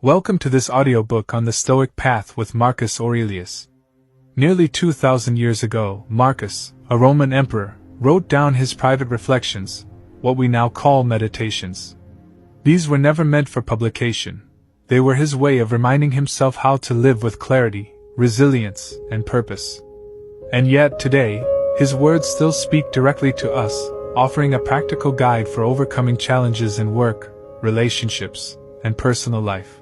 Welcome to this audiobook on the Stoic path with Marcus Aurelius. Nearly 2,000 years ago, Marcus, a Roman emperor, wrote down his private reflections, what we now call meditations. These were never meant for publication. They were his way of reminding himself how to live with clarity, resilience, and purpose. And yet, today, his words still speak directly to us, offering a practical guide for overcoming challenges in work, relationships, and personal life.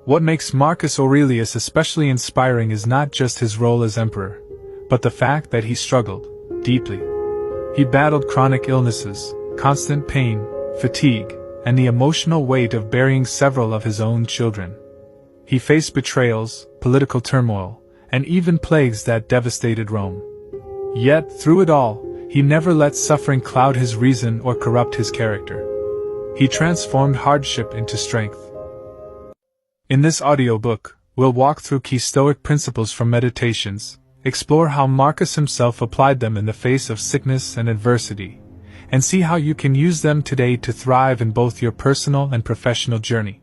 What makes Marcus Aurelius especially inspiring is not just his role as emperor, but the fact that he struggled deeply. He battled chronic illnesses, constant pain, fatigue, and the emotional weight of burying several of his own children. He faced betrayals, political turmoil, and even plagues that devastated Rome. Yet, through it all, he never let suffering cloud his reason or corrupt his character. He transformed hardship into strength. In this audiobook, we'll walk through key Stoic principles from Meditations, explore how Marcus himself applied them in the face of sickness and adversity, and see how you can use them today to thrive in both your personal and professional journey.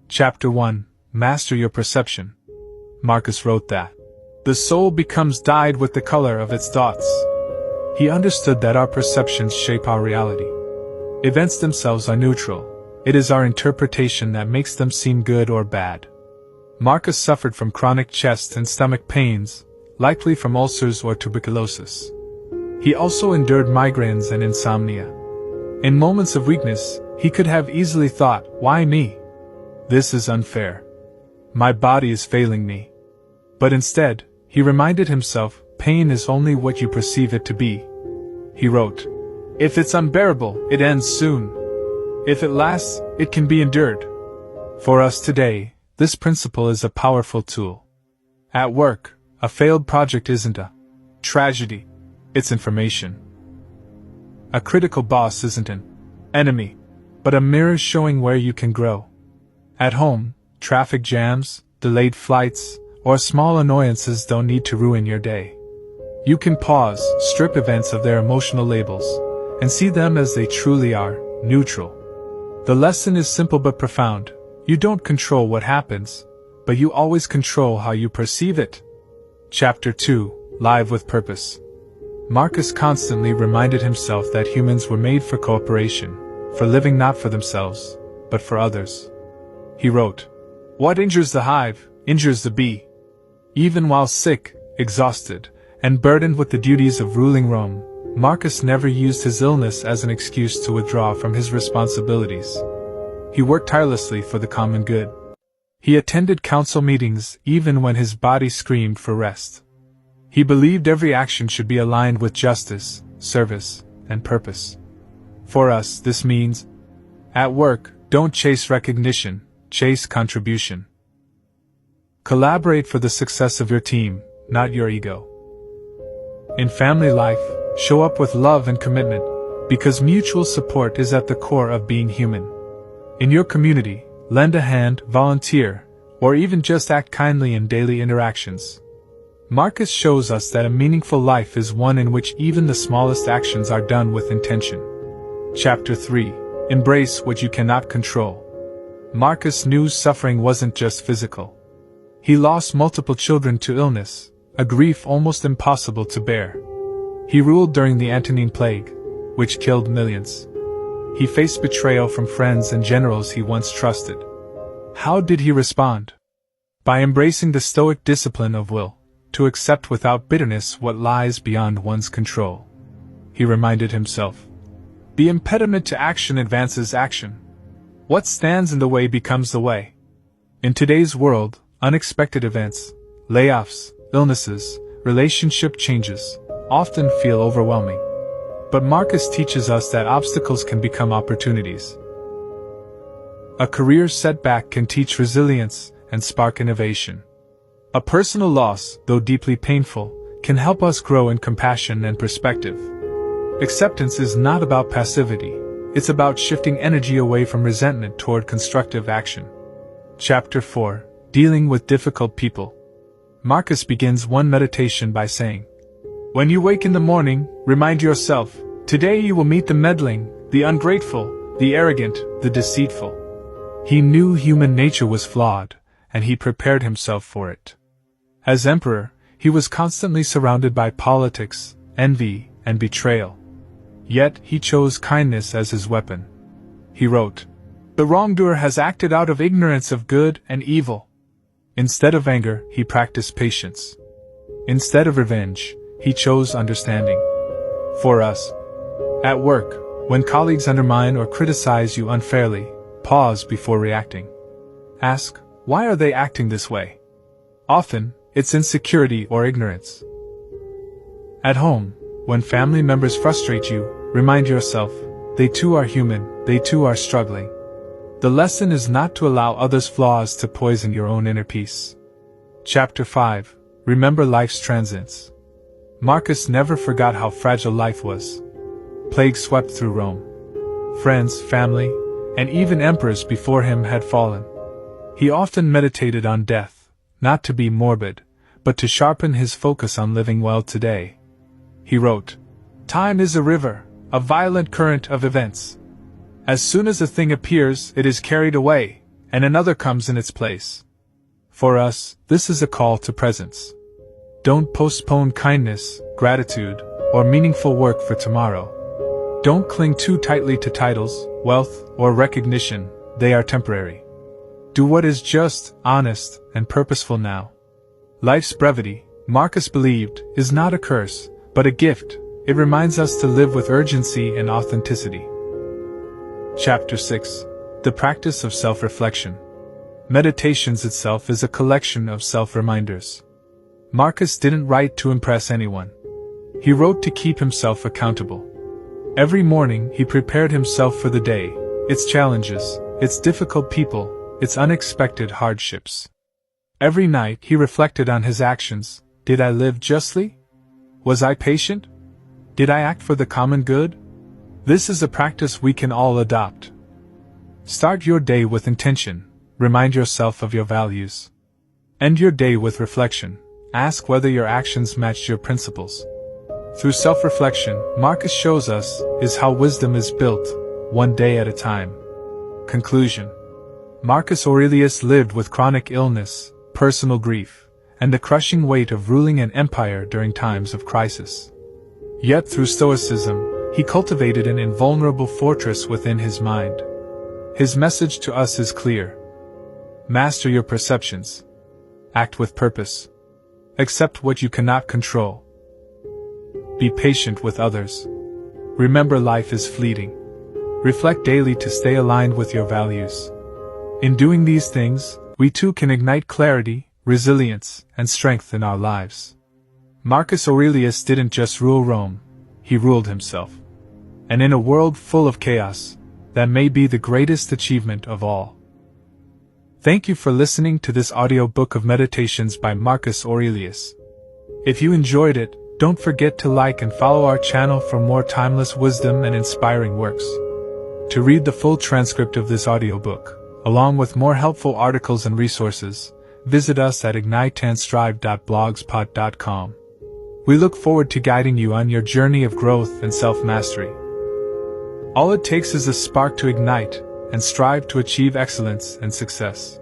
Chapter 1: Master Your Perception. Marcus wrote that the soul becomes dyed with the color of its thoughts. He understood that our perceptions shape our reality. Events themselves are neutral. It is our interpretation that makes them seem good or bad. Marcus suffered from chronic chest and stomach pains, likely from ulcers or tuberculosis. He also endured migraines and insomnia. In moments of weakness, he could have easily thought, "Why me? This is unfair. My body is failing me." But instead, he reminded himself, pain is only what you perceive it to be. He wrote, "If it's unbearable, it ends soon. If it lasts, it can be endured." For us today, this principle is a powerful tool. At work, a failed project isn't a tragedy, it's information. A critical boss isn't an enemy, but a mirror showing where you can grow. At home, traffic jams, delayed flights, or small annoyances don't need to ruin your day. You can pause, strip events of their emotional labels, and see them as they truly are, neutral. The lesson is simple but profound. You don't control what happens, but you always control how you perceive it. Chapter 2: Live with Purpose. Marcus constantly reminded himself that humans were made for cooperation, for living not for themselves, but for others. He wrote, "What injures the hive, injures the bee." Even while sick, exhausted, and burdened with the duties of ruling Rome, Marcus never used his illness as an excuse to withdraw from his responsibilities. He worked tirelessly for the common good. He attended council meetings even when his body screamed for rest. He believed every action should be aligned with justice, service, and purpose. For us, this means, at work, don't chase recognition, chase contribution. Collaborate for the success of your team, not your ego. In family life, show up with love and commitment, because mutual support is at the core of being human. In your community, lend a hand, volunteer, or even just act kindly in daily interactions. Marcus shows us that a meaningful life is one in which even the smallest actions are done with intention. Chapter 3: Embrace what you cannot control. Marcus knew suffering wasn't just physical. He lost multiple children to illness, a grief almost impossible to bear. He ruled during the Antonine Plague, which killed millions. He faced betrayal from friends and generals he once trusted. How did he respond? By embracing the Stoic discipline of will, to accept without bitterness what lies beyond one's control. He reminded himself, "The impediment to action advances action. What stands in the way becomes the way." In today's world, unexpected events, layoffs, illnesses, relationship changes, often feel overwhelming. But Marcus teaches us that obstacles can become opportunities. A career setback can teach resilience and spark innovation. A personal loss, though deeply painful, can help us grow in compassion and perspective. Acceptance is not about passivity, it's about shifting energy away from resentment toward constructive action. Chapter 4: Dealing with Difficult People. Marcus begins one meditation by saying, "When you wake in the morning, remind yourself, today you will meet the meddling, the ungrateful, the arrogant, the deceitful." He knew human nature was flawed, and he prepared himself for it. As emperor, he was constantly surrounded by politics, envy, and betrayal. Yet he chose kindness as his weapon. He wrote, "The wrongdoer has acted out of ignorance of good and evil." Instead of anger, he practiced patience. Instead of revenge, he chose understanding. For us, at work, when colleagues undermine or criticize you unfairly, pause before reacting. Ask, why are they acting this way? Often, it's insecurity or ignorance. At home, when family members frustrate you, remind yourself, they too are human, they too are struggling. The lesson is not to allow others' flaws to poison your own inner peace. Chapter 5. Remember life's transients. Marcus never forgot how fragile life was. Plague swept through Rome. Friends, family, and even emperors before him had fallen. He often meditated on death, not to be morbid, but to sharpen his focus on living well today. He wrote, "Time is a river, a violent current of events. As soon as a thing appears, it is carried away, and another comes in its place." For us, this is a call to presence. Don't postpone kindness, gratitude, or meaningful work for tomorrow. Don't cling too tightly to titles, wealth, or recognition, they are temporary. Do what is just, honest, and purposeful now. Life's brevity, Marcus believed, is not a curse, but a gift. It reminds us to live with urgency and authenticity. Chapter 6. The Practice of Self-Reflection. Meditations itself is a collection of self-reminders. Marcus didn't write to impress anyone. He wrote to keep himself accountable. Every morning he prepared himself for the day, its challenges, its difficult people, its unexpected hardships. Every night he reflected on his actions. Did I live justly? Was I patient? Did I act for the common good? This is a practice we can all adopt. Start your day with intention. Remind yourself of your values. End your day with reflection. Ask whether your actions match your principles. Through self-reflection, Marcus shows us is how wisdom is built, one day at a time. Conclusion. Marcus Aurelius lived with chronic illness, personal grief, and the crushing weight of ruling an empire during times of crisis. Yet through stoicism, he cultivated an invulnerable fortress within his mind. His message to us is clear. Master your perceptions. Act with purpose. Accept what you cannot control. Be patient with others. Remember life is fleeting. Reflect daily to stay aligned with your values. In doing these things, we too can ignite clarity, resilience, and strength in our lives. Marcus Aurelius didn't just rule Rome, he ruled himself. And in a world full of chaos, that may be the greatest achievement of all. Thank you for listening to this audiobook of meditations by Marcus Aurelius. If you enjoyed it, don't forget to like and follow our channel for more timeless wisdom and inspiring works. To read the full transcript of this audiobook, along with more helpful articles and resources, visit us at igniteandstrive.blogspot.com. We look forward to guiding you on your journey of growth and self-mastery. All it takes is a spark to ignite and strive to achieve excellence and success.